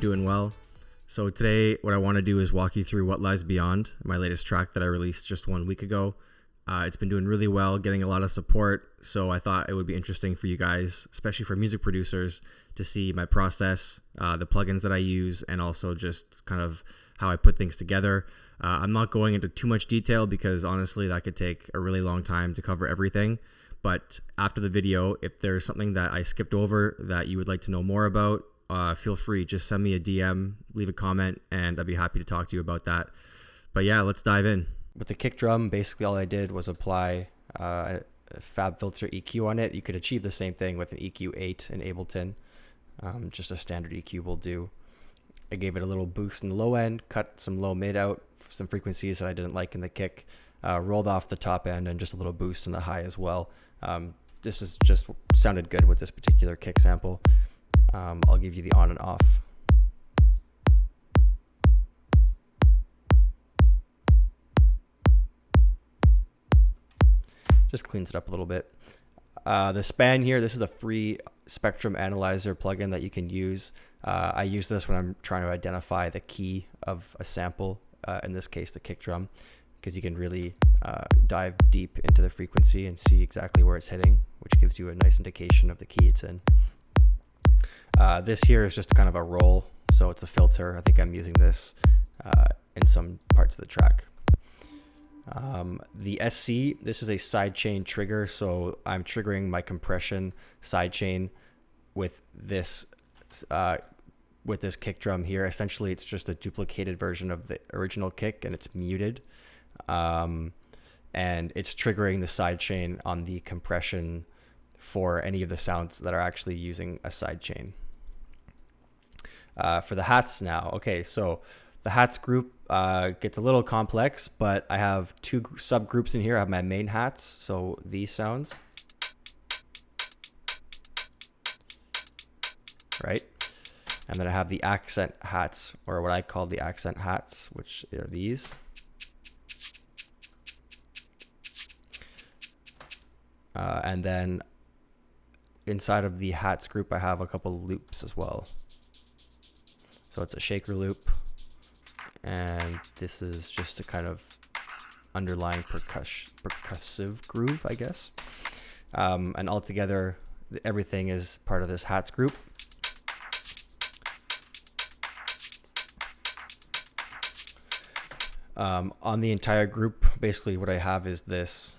doing well. So today what I want to do is walk you through What Lies Beyond, my latest track that I released just 1 week ago. It's been doing really well, getting a lot of support, so I thought it would be interesting for you guys, especially for music producers, to see my process, the plugins that I use, and also just kind of how I put things together. I'm not going into too much detail because honestly that could take a really long time to cover everything. But after the video, if there's something that I skipped over that you would like to know more about, feel free, just send me a DM, leave a comment, and I'd be happy to talk to you about that. But yeah, let's dive in. With the kick drum, basically all I did was apply a FabFilter EQ on it. You could achieve the same thing with an EQ8 in Ableton. Just a standard EQ will do. I gave it a little boost in the low end, cut some low mid out, some frequencies that I didn't like in the kick, rolled off the top end, and just a little boost in the high as well. This is just sounded good with this particular kick sample. I'll give you the on and off. Just cleans it up a little bit. The span here, this is a free spectrum analyzer plugin that you can use. I use this when I'm trying to identify the key of a sample, in this case the kick drum, because you can really dive deep into the frequency and see exactly where it's hitting, which gives you a nice indication of the key it's in. This here is just kind of a roll, so it's a filter. I think I'm using this in some parts of the track. The SC, this is a sidechain trigger, so I'm triggering my compression sidechain with this kick drum here. Essentially, it's just a duplicated version of the original kick, and it's muted, and it's triggering the sidechain on the compression for any of the sounds that are actually using a sidechain. For the hats now, okay, so the hats group gets a little complex, but I have two subgroups in here. I have my main hats, so these sounds, right? And then I have the accent hats, or what I call the accent hats, which are these. And then inside of the hats group, I have a couple loops as well. So it's a shaker loop, and this is just a kind of underlying percussive groove, I guess. And altogether, everything is part of this hats group. On the entire group, basically what I have is this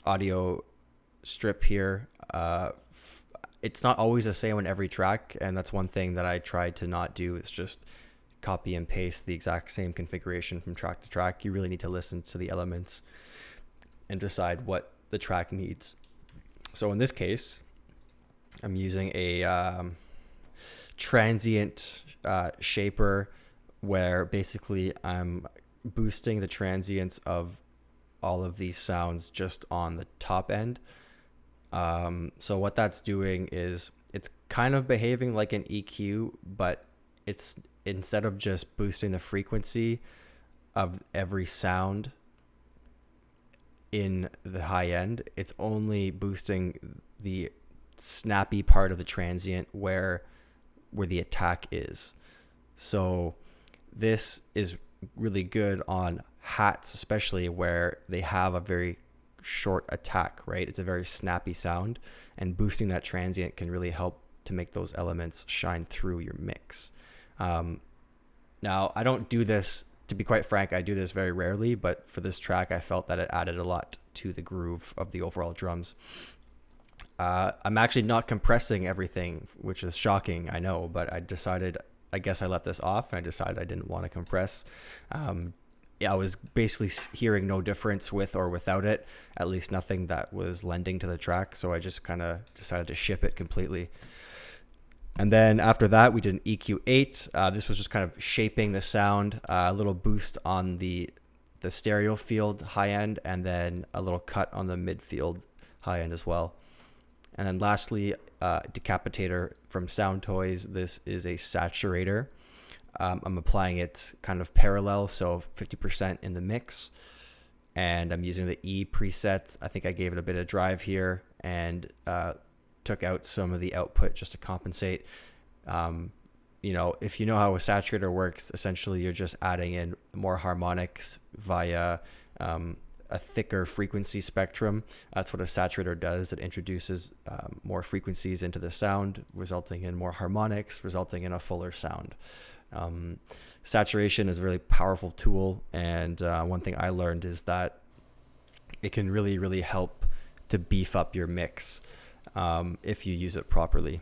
audio strip here. It's not always the same on every track, and that's one thing that I try to not do. It's just copy and paste the exact same configuration from track to track. You really need to listen to the elements and decide what the track needs. So in this case, I'm using a transient shaper, where basically I'm boosting the transients of all of these sounds just on the top end. So what that's doing is it's kind of behaving like an EQ, but it's, instead of just boosting the frequency of every sound in the high end, it's only boosting the snappy part of the transient where the attack is. So this is really good on hats, especially where they have a very short attack, right? It's a very snappy sound, and boosting that transient can really help to make those elements shine through your mix. Now, I don't do this, to be quite frank, I do this very rarely, but for this track, I felt that it added a lot to the groove of the overall drums. I'm actually not compressing everything, which is shocking, I know, but I guess I left this off, and I decided I didn't want to compress. I was basically hearing no difference with or without it, at least nothing that was lending to the track. So I just kind of decided to ship it completely. And then after that, we did an EQ8. This was just kind of shaping the sound, a little boost on the stereo field high end, and then a little cut on the midfield high end as well. And then lastly, Decapitator from Sound Toys. This is a saturator. I'm applying it kind of parallel, so 50% in the mix, and I'm using the E preset. I think I gave it a bit of drive here, and took out some of the output just to compensate. you know, if you know how a saturator works, essentially you're just adding in more harmonics via a thicker frequency spectrum. That's what a saturator does. It introduces more frequencies into the sound, resulting in more harmonics, resulting in a fuller sound. Saturation is a really powerful tool, and one thing I learned is that it can really, really help to beef up your mix if you use it properly.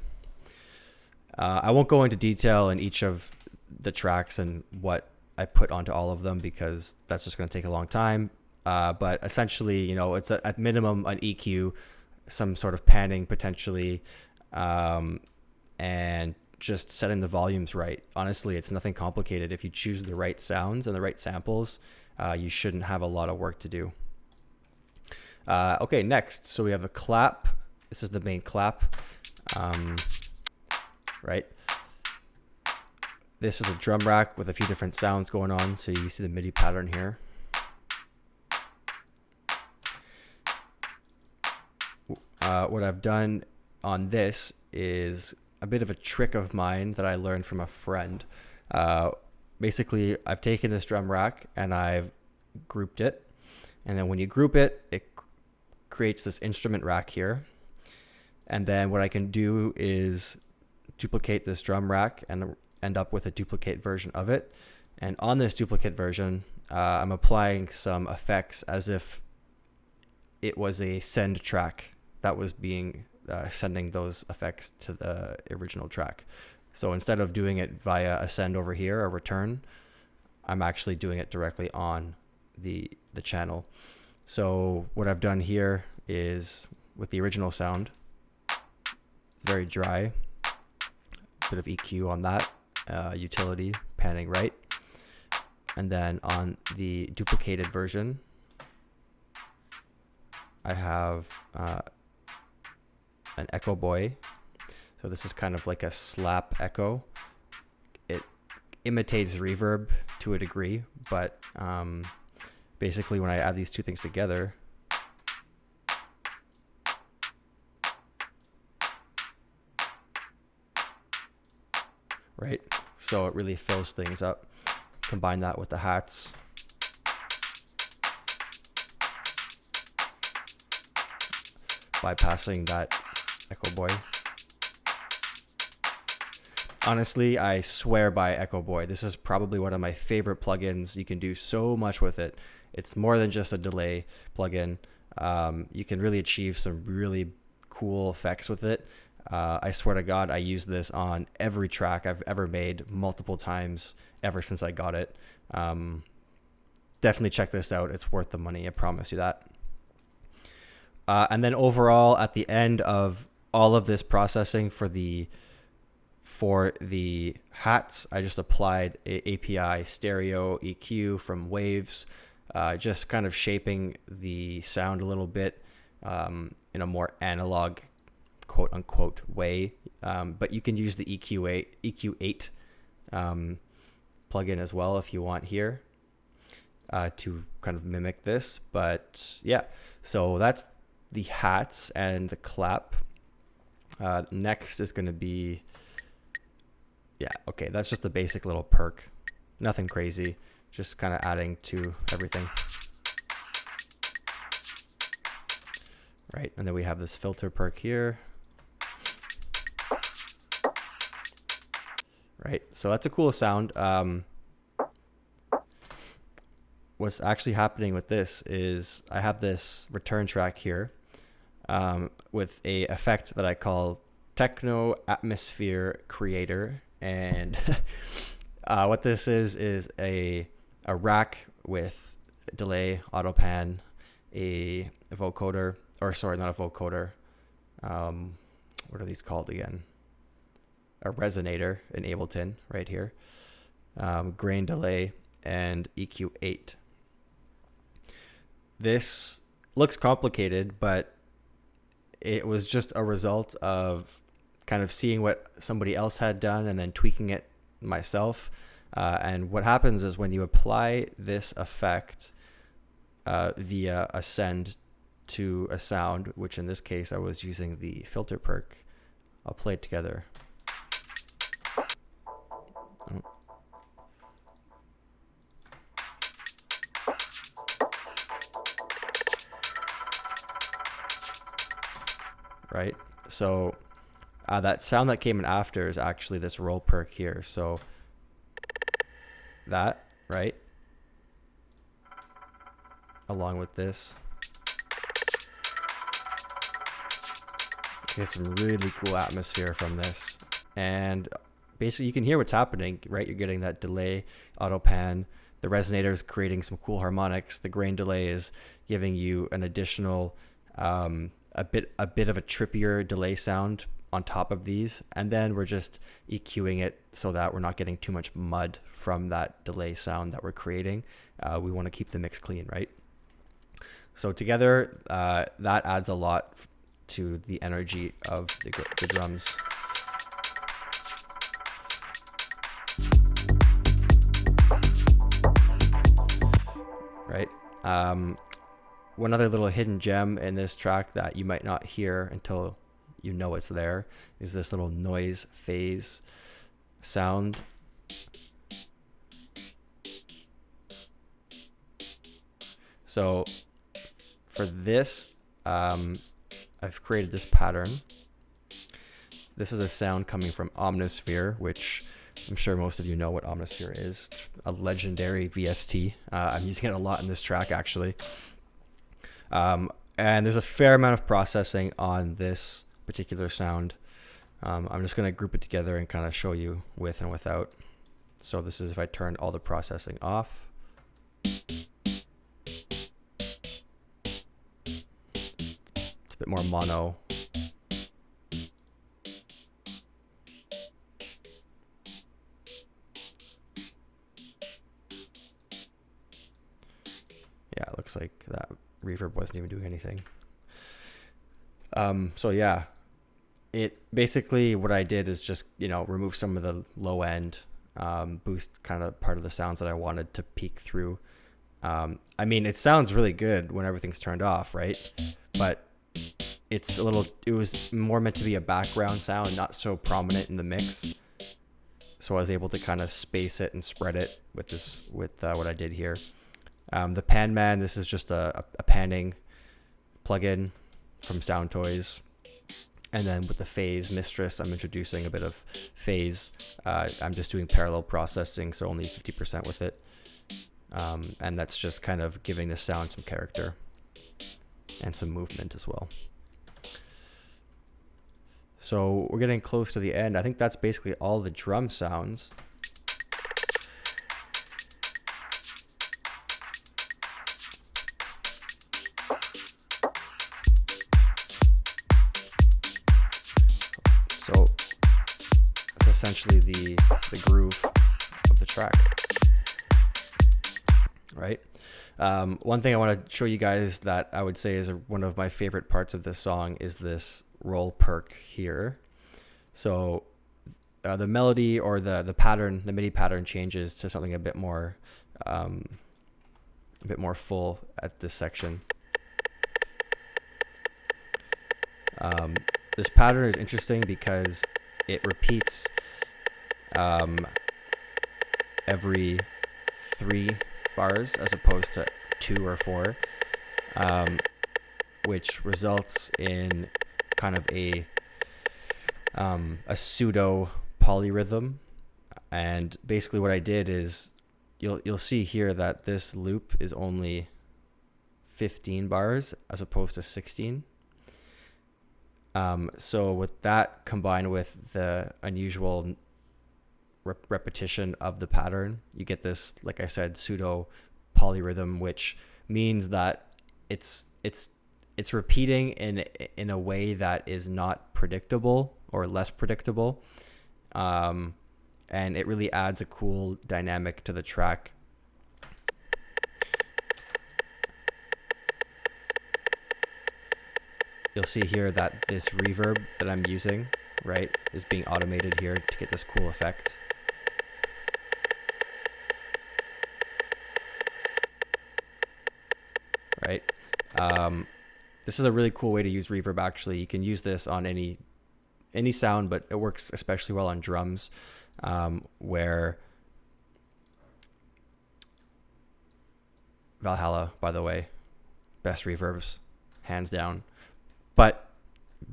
I won't go into detail in each of the tracks and what I put onto all of them, because that's just going to take a long time. But essentially, you know, it's at minimum an EQ, some sort of panning potentially, and just setting the volumes right. Honestly, it's nothing complicated. If you choose the right sounds and the right samples, you shouldn't have a lot of work to do. Okay, next. So we have a clap. This is the main clap, right? This is a drum rack with a few different sounds going on. So you see the MIDI pattern here. What I've done on this is a bit of a trick of mine that I learned from a friend. Basically, I've taken this drum rack and I've grouped it. And then when you group it, it creates this instrument rack here. And then what I can do is duplicate this drum rack and end up with a duplicate version of it. And on this duplicate version, I'm applying some effects as if it was a send track that was being sending those effects to the original track. So instead of doing it via a send over here or return, I'm actually doing it directly on the channel. So what I've done here is with the original sound, it's very dry, bit of EQ on that, utility, panning right. And then on the duplicated version, I have an echo boy. So this is kind of like a slap echo. It imitates reverb to a degree, but basically when I add these two things together, right? So it really fills things up. Combine that with the hats. Bypassing that Echo Boy. Honestly, I swear by Echo Boy. This is probably one of my favorite plugins. You can do so much with it. It's more than just a delay plugin. You can really achieve some really cool effects with it. I swear to God, I use this on every track I've ever made multiple times ever since I got it. Definitely check this out. It's worth the money. I promise you that. And then overall, at the end of all of this processing for the hats, I just applied a API stereo EQ from Waves, just kind of shaping the sound a little bit in a more analog, quote unquote, way. But you can use the EQ8 plugin as well if you want here to kind of mimic this. But yeah, so that's the hats and the clap. Next is going to be, yeah, okay, that's just a basic little perk. Nothing crazy, just kind of adding to everything. Right, and then we have this filter perk here. Right, so that's a cool sound. What's actually happening with this is I have this return track here with a effect that I call Techno Atmosphere Creator. And what this is a rack with delay, auto pan, a vocoder, or sorry, not a vocoder. What are these called again? A resonator in Ableton right here. Grain delay and EQ8. This looks complicated, but it was just a result of kind of seeing what somebody else had done and then tweaking it myself. And what happens is when you apply this effect via a send to a sound, which in this case I was using the filter perk, I'll play it together. Right? So that sound that came in after is actually this roll perk here. So that, right? Along with this. Get some really cool atmosphere from this. And basically you can hear what's happening, right? You're getting that delay, auto pan. The resonator is creating some cool harmonics. The grain delay is giving you an additional, a bit of a trippier delay sound on top of these. And then we're just EQing it so that we're not getting too much mud from that delay sound that we're creating. We want to keep the mix clean, right? So together, that adds a lot to the energy of the drums. Right. One other little hidden gem in this track that you might not hear until you know it's there is this little noise phase sound. So for this, I've created this pattern. This is a sound coming from Omnisphere, which I'm sure most of you know what Omnisphere is. It's a legendary VST. I'm using it a lot in this track, actually. And there's a fair amount of processing on this particular sound. I'm just going to group it together and kind of show you with and without. So this is if I turn all the processing off. It's a bit more mono. Yeah, it looks like that reverb wasn't even doing anything. So yeah, it basically what I did is just, remove some of the low end, boost kind of part of the sounds that I wanted to peek through. I mean, it sounds really good when everything's turned off, right? But it was more meant to be a background sound, not so prominent in the mix. So I was able to kind of space it and spread it with what I did here. The Pan Man, this is just a panning plugin from Sound Toys. And then with the Phase Mistress, I'm introducing a bit of phase. I'm just doing parallel processing, so only 50% with it. And that's just kind of giving the sound some character and some movement as well. So we're getting close to the end. I think that's basically all the drum sounds. So that's essentially the groove of the track, right? One thing I want to show you guys that I would say is one of my favorite parts of this song is this roll perk here. So the melody or the pattern, the MIDI pattern changes to something a bit more full at this section. This pattern is interesting because it repeats every 3 bars as opposed to 2 or 4, which results in kind of a pseudo polyrhythm. And basically what I did is you'll see here that this loop is only 15 bars as opposed to 16. So with that combined with the unusual repetition of the pattern, you get this, like I said, pseudo polyrhythm, which means that it's repeating in a way that is not predictable or less predictable. And it really adds a cool dynamic to the track. You'll see here that this reverb that I'm using, right, is being automated here to get this cool effect. Right. This is a really cool way to use reverb. Actually, you can use this on any any sound, but it works especially well on drums, where Valhalla, by the way, best reverbs, hands down. But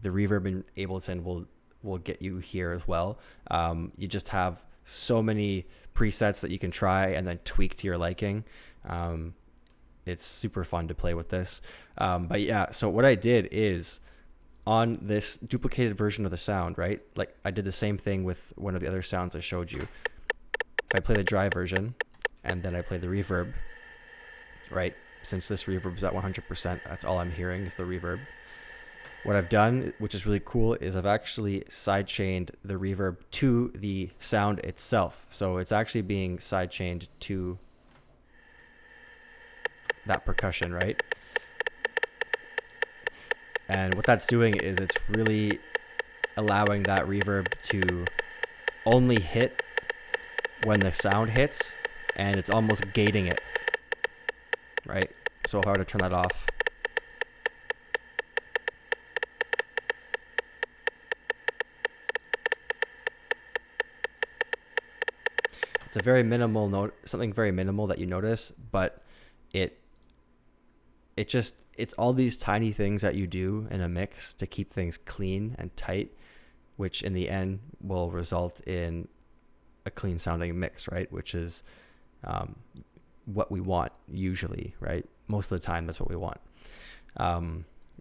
the reverb in Ableton will get you here as well. You just have so many presets that you can try and then tweak to your liking. It's super fun to play with this. But yeah, so what I did is on this duplicated version of the sound, right? Like I did the same thing with one of the other sounds I showed you. If I play the dry version and then I play the reverb, right? Since this reverb is at 100%, that's all I'm hearing is the reverb. What I've done, which is really cool, is I've actually sidechained the reverb to the sound itself. So it's actually being sidechained to that percussion, right? And what that's doing is it's really allowing that reverb to only hit when the sound hits, and it's almost gating it, right? So if I were to turn that off, it's a very minimal note, something very minimal that you notice, but it's all these tiny things that you do in a mix to keep things clean and tight, which in the end will result in a clean sounding mix, right? Which is what we want usually, right? Most of the time, that's what we want.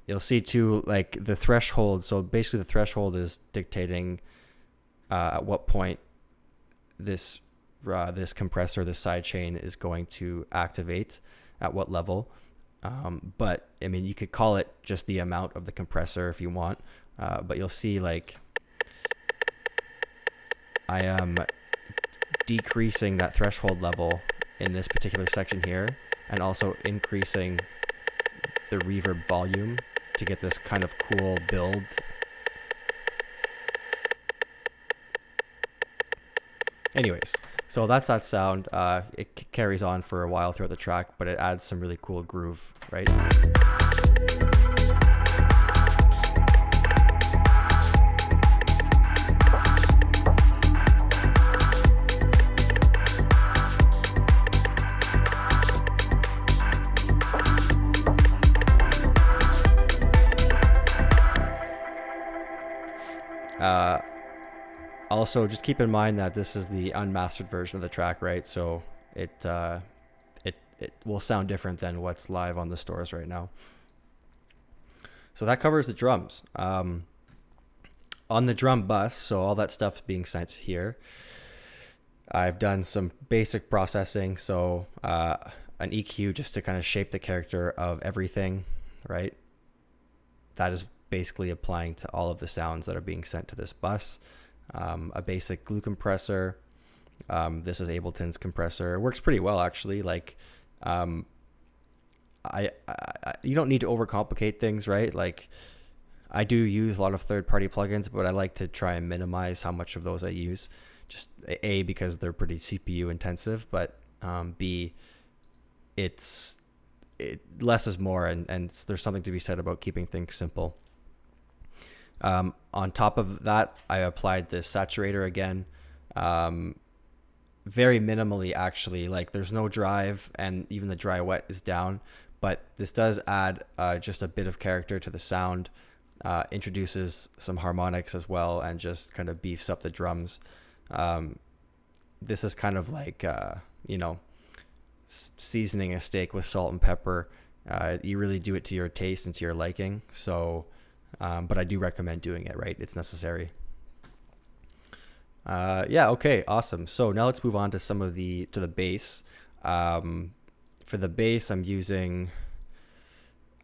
You'll see too, like the threshold. So basically the threshold is dictating at what point this compressor, this sidechain is going to activate at what level. But I mean, you could call it just the amount of the compressor if you want, but you'll see like I am decreasing that threshold level in this particular section here, and also increasing the reverb volume to get this kind of cool build. Anyways, so that's that sound. It carries on for a while throughout the track, but it adds some really cool groove, right? Also, just keep in mind that this is the unmastered version of the track, right? So it will sound different than what's live on the stores right now. So that covers the drums. On the drum bus, so all that stuff's being sent here. I've done some basic processing, so an EQ just to kind of shape the character of everything, right? That is basically applying to all of the sounds that are being sent to this bus. A basic glue compressor. This is Ableton's compressor. It works pretty well, actually. Like, you don't need to overcomplicate things, right? Like, I do use a lot of third-party plugins, but I like to try and minimize how much of those I use. Just A, because they're pretty CPU intensive, but B, less is more, and there's something to be said about keeping things simple. On top of that, I applied this saturator again, very minimally actually. Like there's no drive, and even the dry wet is down, but this does add just a bit of character to the sound, introduces some harmonics as well, and just kind of beefs up the drums. This is kind of like, seasoning a steak with salt and pepper. You really do it to your taste and to your liking. So, but I do recommend doing it, right? It's necessary. Yeah. Okay. Awesome. So now let's move on to the bass. For the bass, I'm using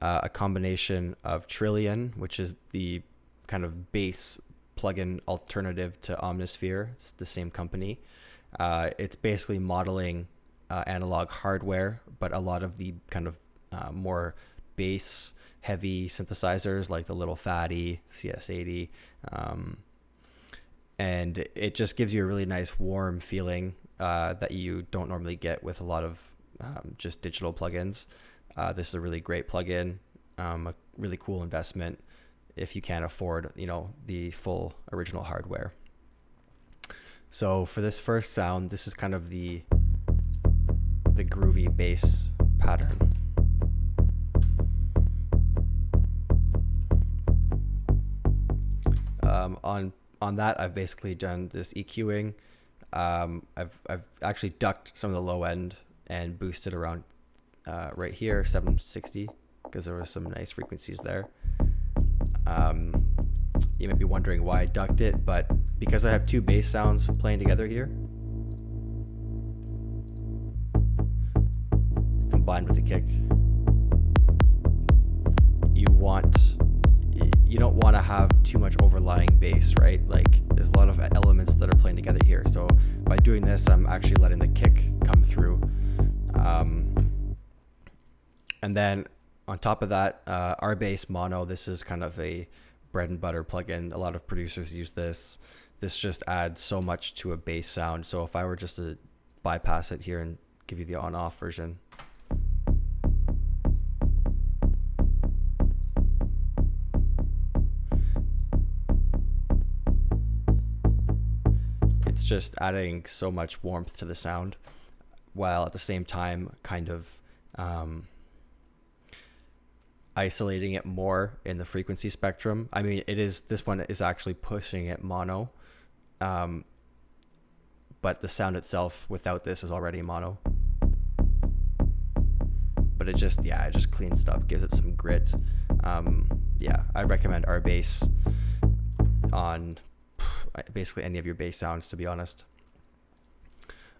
a combination of Trillion, which is the kind of bass plugin alternative to Omnisphere. It's the same company. It's basically modeling analog hardware, but a lot of the kind of more bass heavy synthesizers like the Little Fatty, CS80, and it just gives you a really nice warm feeling that you don't normally get with a lot of just digital plugins. This is a really great plugin, a really cool investment. if you can't afford, the full original hardware. So for this first sound, this is kind of the groovy bass pattern. On that, I've basically done this EQing. I've actually ducked some of the low end and boosted around right here, 760, because there were some nice frequencies there. You might be wondering why I ducked it, but because I have two bass sounds playing together here, combined with the kick, you don't want to have too much overlying bass, right? Like there's a lot of elements that are playing together here. So by doing this, I'm actually letting the kick come through. And then on top of that, our bass mono, this is kind of a bread and butter plugin. A lot of producers use this. This just adds so much to a bass sound. So if I were just to bypass it here and give you the on-off version, it's just adding so much warmth to the sound, while at the same time kind of isolating it more in the frequency spectrum. I mean, this one is actually pushing it mono, but the sound itself without this is already mono. But it just cleans it up, gives it some grit. I recommend our bass on basically any of your bass sounds, to be honest.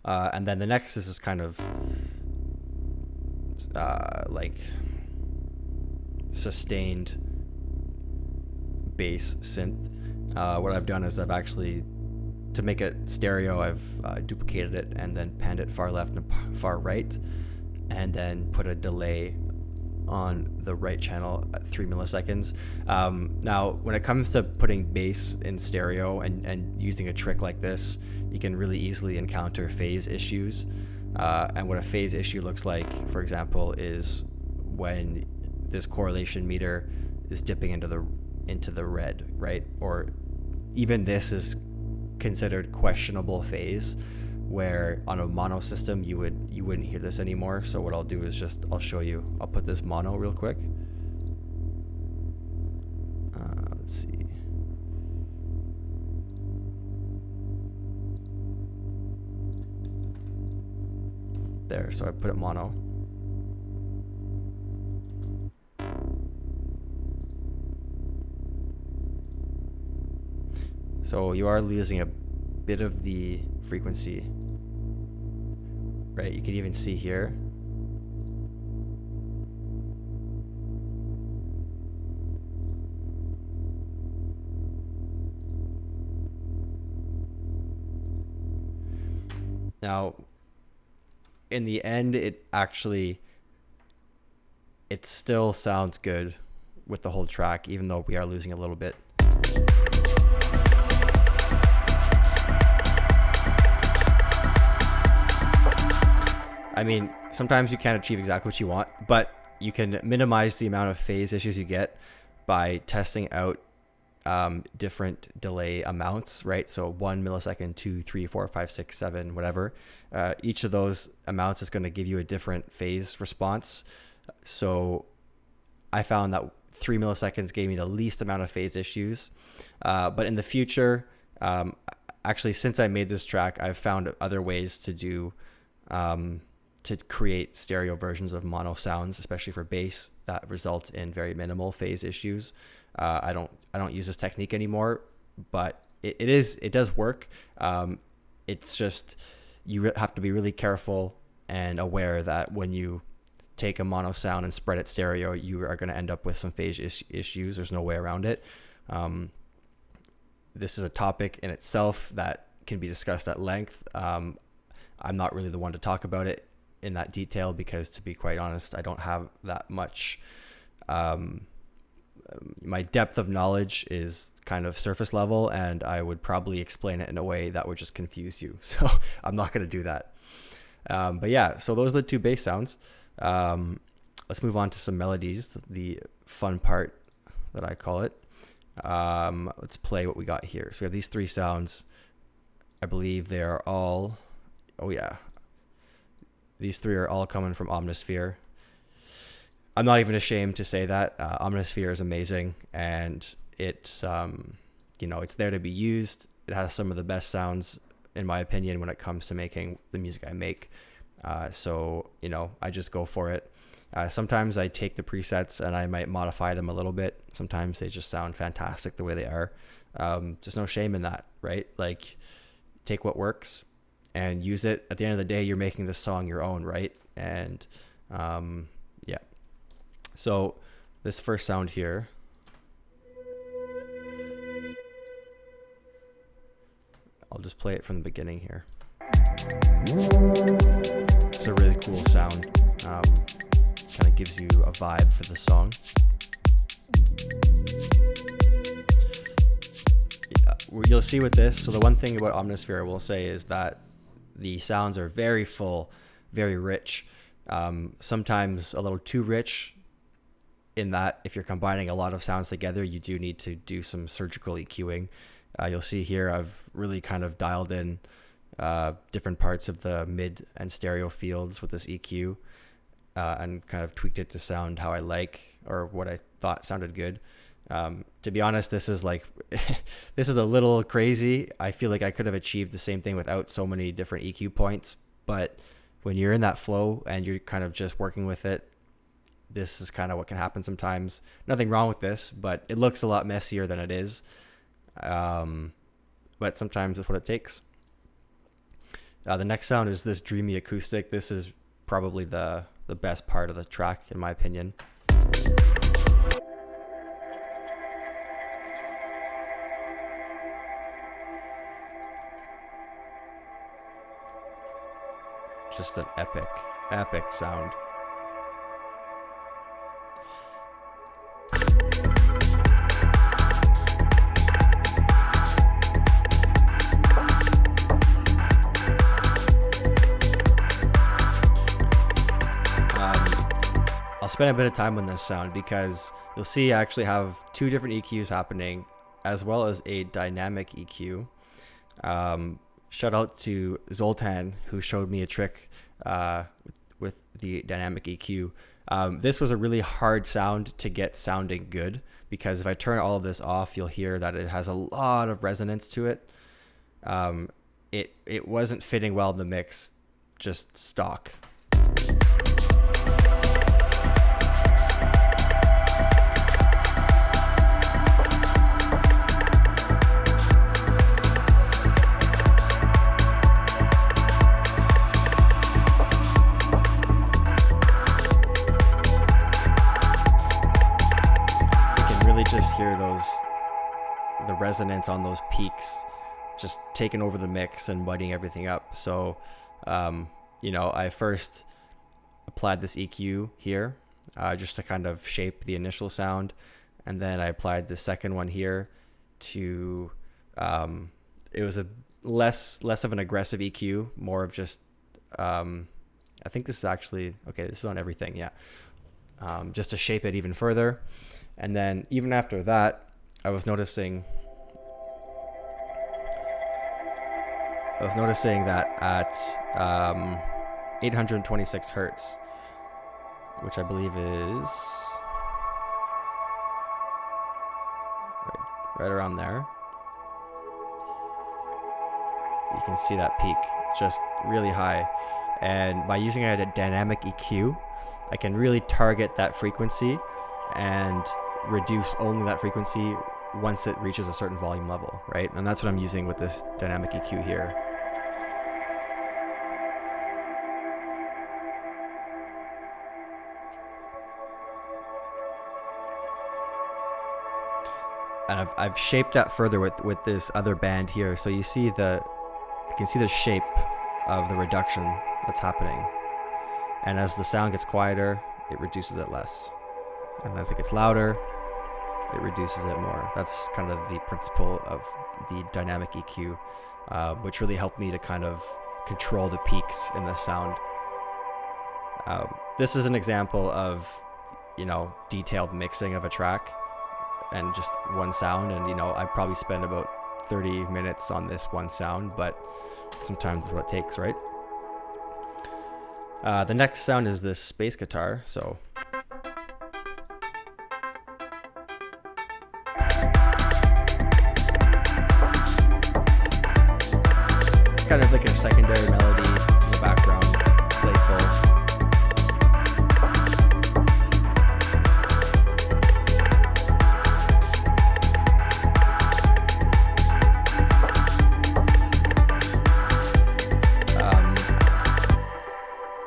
And then the next is this kind of like sustained bass synth. What I've done is I've actually, to make it stereo, I've duplicated it and then panned it far left and far right, and then put a delay on the right channel at 3 milliseconds. Now, when it comes to putting bass in stereo and using a trick like this, you can really easily encounter phase issues. And what a phase issue looks like, for example, is when this correlation meter is dipping into the red, right? Or even this is considered questionable phase, where on a mono system you wouldn't hear this anymore. So what I'll do is I'll show you. I'll put this mono real quick. Let's see. There, so I put it mono. So you are losing a bit of the frequency, right? You can even see here. Now, in the end, it still sounds good with the whole track, even though we are losing a little bit. I mean, sometimes you can't achieve exactly what you want, but you can minimize the amount of phase issues you get by testing out different delay amounts, right? So 1 millisecond, 2, 3, 4, 5, 6, 7, whatever. Each of those amounts is going to give you a different phase response. So I found that 3 milliseconds gave me the least amount of phase issues. But in the future, actually, since I made this track, I've found other ways to do to create stereo versions of mono sounds, especially for bass, that result in very minimal phase issues. I don't use this technique anymore, but it does work. It's just you have to be really careful and aware that when you take a mono sound and spread it stereo, you are going to end up with some phase issues. There's no way around it. This is a topic in itself that can be discussed at length. I'm not really the one to talk about it in that detail because, to be quite honest, I don't have that much. My depth of knowledge is kind of surface level, and I would probably explain it in a way that would just confuse you. So I'm not going to do that. But yeah, so those are the two bass sounds. Let's move on to some melodies, the fun part that I call it. Let's play what we got here. So we have these 3 sounds. I believe they are all, oh yeah, these 3 are all coming from Omnisphere. I'm not even ashamed to say that. Omnisphere is amazing, and it's it's there to be used. It has some of the best sounds, in my opinion, when it comes to making the music I make. So I just go for it. Sometimes I take the presets and I might modify them a little bit. Sometimes they just sound fantastic the way they are. There's no shame in that, right? Like, take what works and use it. At the end of the day, you're making this song your own, right? And yeah. So this first sound here, I'll just play it from the beginning here. It's a really cool sound. Kind of gives you a vibe for the song. You'll see with this, so the one thing about Omnisphere I will say is that the sounds are very full, very rich, sometimes a little too rich, in that if you're combining a lot of sounds together, you do need to do some surgical EQing. You'll see here I've really kind of dialed in different parts of the mid and stereo fields with this EQ, and kind of tweaked it to sound how I like, or what I thought sounded good. To be honest, this is like, this is a little crazy. I feel like I could have achieved the same thing without so many different EQ points, but when you're in that flow and you're kind of just working with it, this is kind of what can happen sometimes. Nothing wrong with this, but it looks a lot messier than it is. But sometimes it's what it takes. The next sound is this dreamy acoustic. This is probably the best part of the track, in my opinion. Just an epic sound. I'll spend a bit of time on this sound because you'll see I actually have 2 different EQs happening, as well as a dynamic EQ. Shout out to Zoltan, who showed me a trick with the dynamic EQ. This was a really hard sound to get sounding good, because if I turn all of this off, you'll hear that it has a lot of resonance to it. It wasn't fitting well in the mix, just stock. Just hear the resonance on those peaks just taking over the mix and muddying everything up. So I first applied this EQ here just to kind of shape the initial sound, and then I applied the second one here to it was a less of an aggressive EQ, more of just I think this is actually okay, this is on everything, yeah, just to shape it even further. And then even after that, I was noticing that at 826 hertz, which I believe is right around there, you can see that peak just really high. And by using a dynamic EQ, I can really target that frequency and reduce only that frequency once it reaches a certain volume level, right? And that's what I'm using with this dynamic EQ here. And I've shaped that further with this other band here. So you can see the shape of the reduction that's happening. And as the sound gets quieter, it reduces it less. And as it gets louder, it reduces it more. That's kind of the principle of the dynamic EQ, which really helped me to kind of control the peaks in the sound. This is an example of, detailed mixing of a track. and just one sound, and you know, I probably spend about 30 minutes on this one sound, but sometimes it's what it takes, right? The next sound is this bass guitar. So kind of like a secondary melody in the background, playful.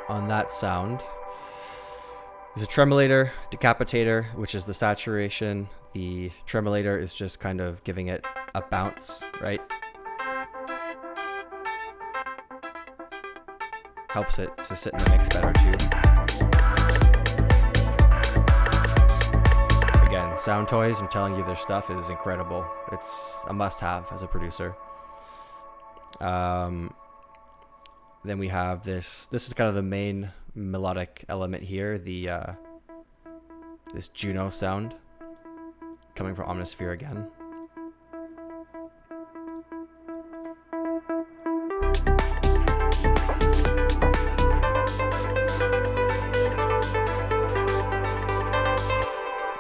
On that sound is a tremolator, decapitator, which is the saturation. The tremolator is just kind of giving it a bounce, right? Helps it to sit in the mix better too. Again, Sound Toys, I'm telling you, their stuff is incredible. It's a must-have as a producer. Then we have this is kind of the main melodic element here, the this Juno sound coming from Omnisphere again.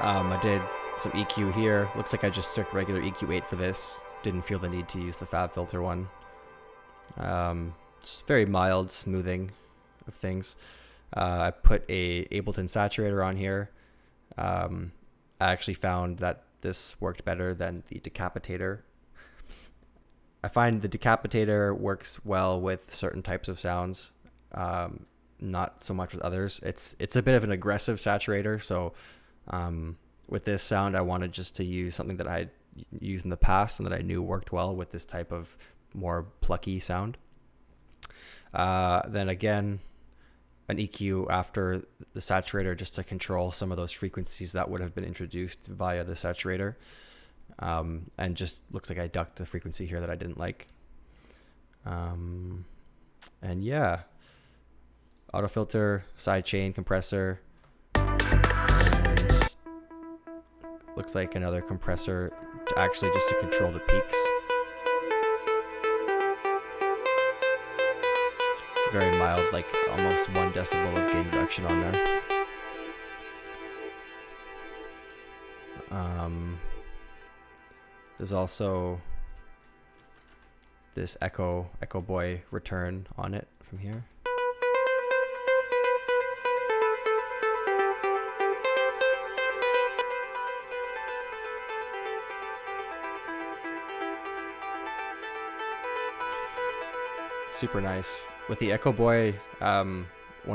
I did some EQ here. Looks like I just took regular EQ8 for this. Didn't feel the need to use the FabFilter one. Just very mild smoothing of things. I put a Ableton saturator on here. I actually found that this worked better than the decapitator. I find the decapitator works well with certain types of sounds, not so much with others. It's a bit of an aggressive saturator, so with this sound, I wanted just to use something that I had used in the past and that I knew worked well with this type of more plucky sound. Then again, an EQ after the saturator just to control some of those frequencies that would have been introduced via the saturator. And just looks like I ducked the frequency here that I didn't like. And yeah, auto filter, sidechain compressor, and looks like another compressor to actually just to control the peaks. Very mild, like almost 1 decibel of gain reduction on there. There's also this Echo Boy return on it from here. Super nice. With the Echo Boy, one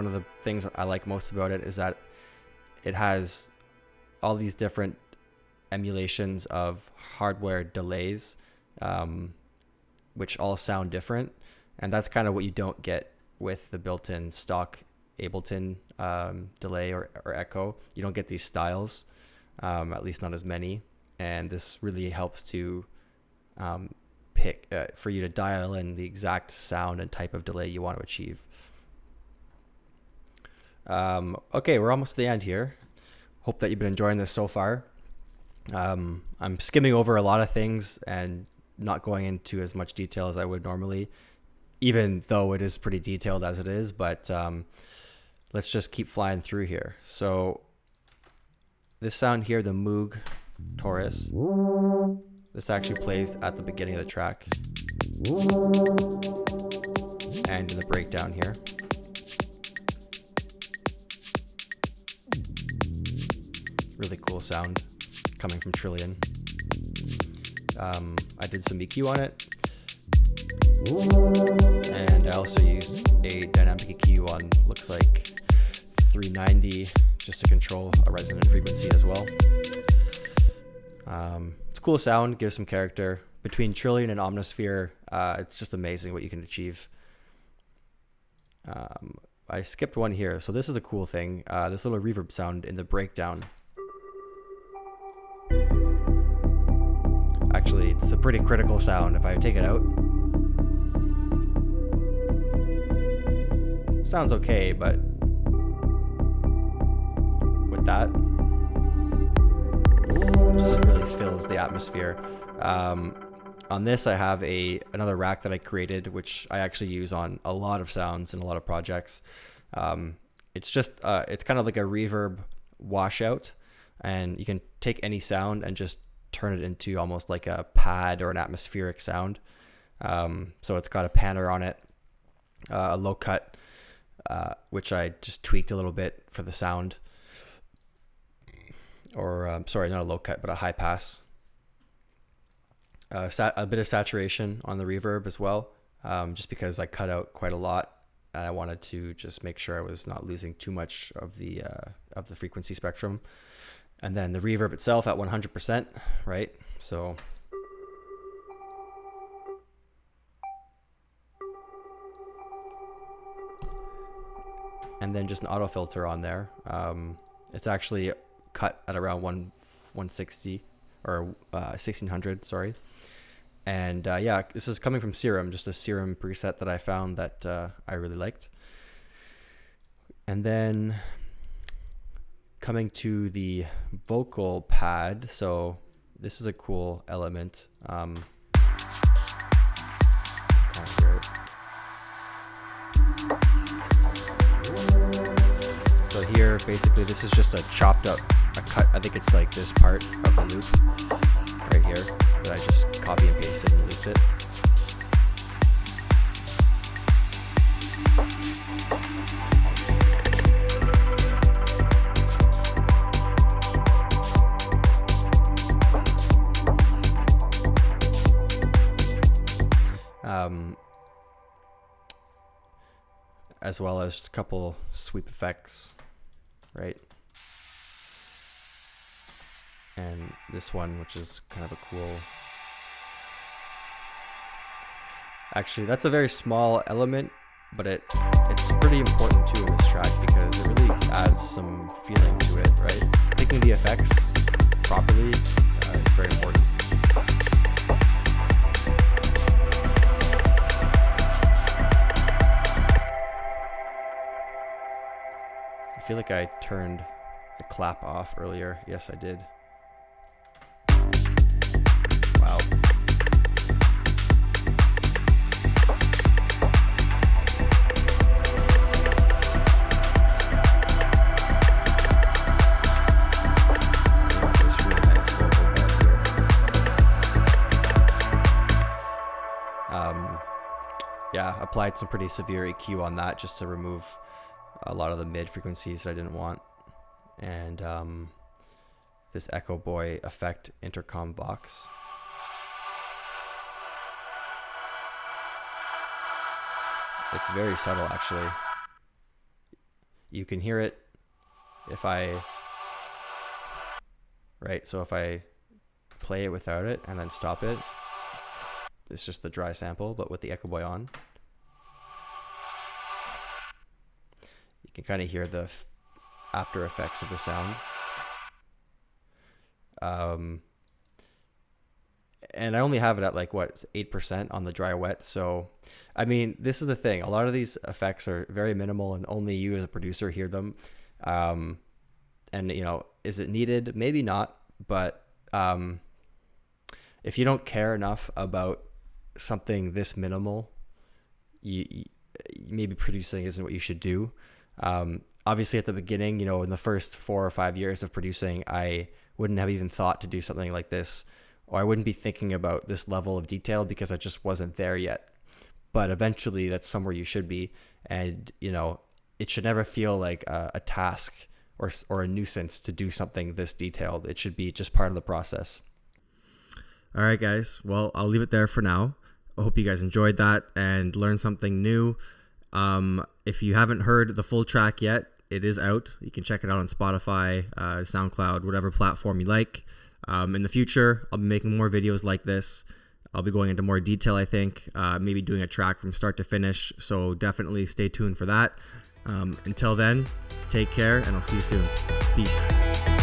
of the things I like most about it is that it has all these different emulations of hardware delays, which all sound different. And that's kind of what you don't get with the built-in stock Ableton delay or echo. You don't get these styles, at least not as many. And this really helps to pick for you to dial in the exact sound and type of delay you want to achieve. Okay, we're almost to the end here. Hope that you've been enjoying this so far. I'm skimming over a lot of things and not going into as much detail as I would normally, even though it is pretty detailed as it is, but let's just keep flying through here. So this sound here, the Moog Taurus, this actually plays at the beginning of the track and in the breakdown here. Really cool sound coming from Trillion. I did some EQ on it, and I also used a dynamic EQ on, looks like 390, just to control a resonant frequency as well. It's a cool sound, gives some character. Between Trillion and Omnisphere, it's just amazing what you can achieve. I skipped one here, so this is a cool thing. This little reverb sound in the breakdown. Actually, it's a pretty critical sound. If I take it out, sounds okay, but with that, just really fills the atmosphere. On this, I have another rack that I created, which I actually use on a lot of sounds and a lot of projects. It's just it's kind of like a reverb washout, and you can take any sound and just turn it into almost like a pad or an atmospheric sound. So it's got a panner on it, a low cut, which I just tweaked a little bit for the sound, or sorry, not a low cut, but a high pass. A bit of saturation on the reverb as well, just because I cut out quite a lot, and I wanted to just make sure I was not losing too much of the frequency spectrum. And then the reverb itself at 100%, right? So and then just an auto filter on there. It's actually cut at around 160 or 1600, sorry. And yeah, this is coming from Serum, just a Serum preset that I found that I really liked. And then coming to the vocal pad, so this is a cool element. Can't hear it. So here, basically, this is just a chopped up, a cut. I think it's like this part of the loop right here that I just copy and pasted and looped it. As well as a couple sweep effects, right? And this one, which is kind of a cool... Actually, that's a very small element, but it's pretty important too in this track because it really adds some feeling to it, right? Picking the effects properly, it's very important. I feel like I turned the clap off earlier. Yes, I did. Wow. Yeah, applied some pretty severe EQ on that just to remove a lot of the mid frequencies that I didn't want. And this Echo Boy effect intercom box. It's very subtle, actually. You can hear it if I... Right, so if I play it without it and then stop it, it's just the dry sample, but with the Echo Boy on. You can kind of hear the after effects of the sound. And I only have it at like, what, 8% on the dry wet. So, I mean, this is the thing. A lot of these effects are very minimal and only you as a producer hear them. And, you know, is it needed? Maybe not. But if you don't care enough about something this minimal, you maybe producing isn't what you should do. Obviously at the beginning, you know, in the first 4 or 5 years of producing, I wouldn't have even thought to do something like this, or I wouldn't be thinking about this level of detail because I just wasn't there yet. But eventually that's somewhere you should be. And, you know, it should never feel like a task or a nuisance to do something this detailed. It should be just part of the process. All right, guys. Well, I'll leave it there for now. I hope you guys enjoyed that and learned something new. If you haven't heard the full track yet, it is out. You can check it out on Spotify, SoundCloud, whatever platform you like. In the future, I'll be making more videos like this. I'll be going into more detail, I think, maybe doing a track from start to finish. So definitely stay tuned for that. Until then, take care, and I'll see you soon. Peace.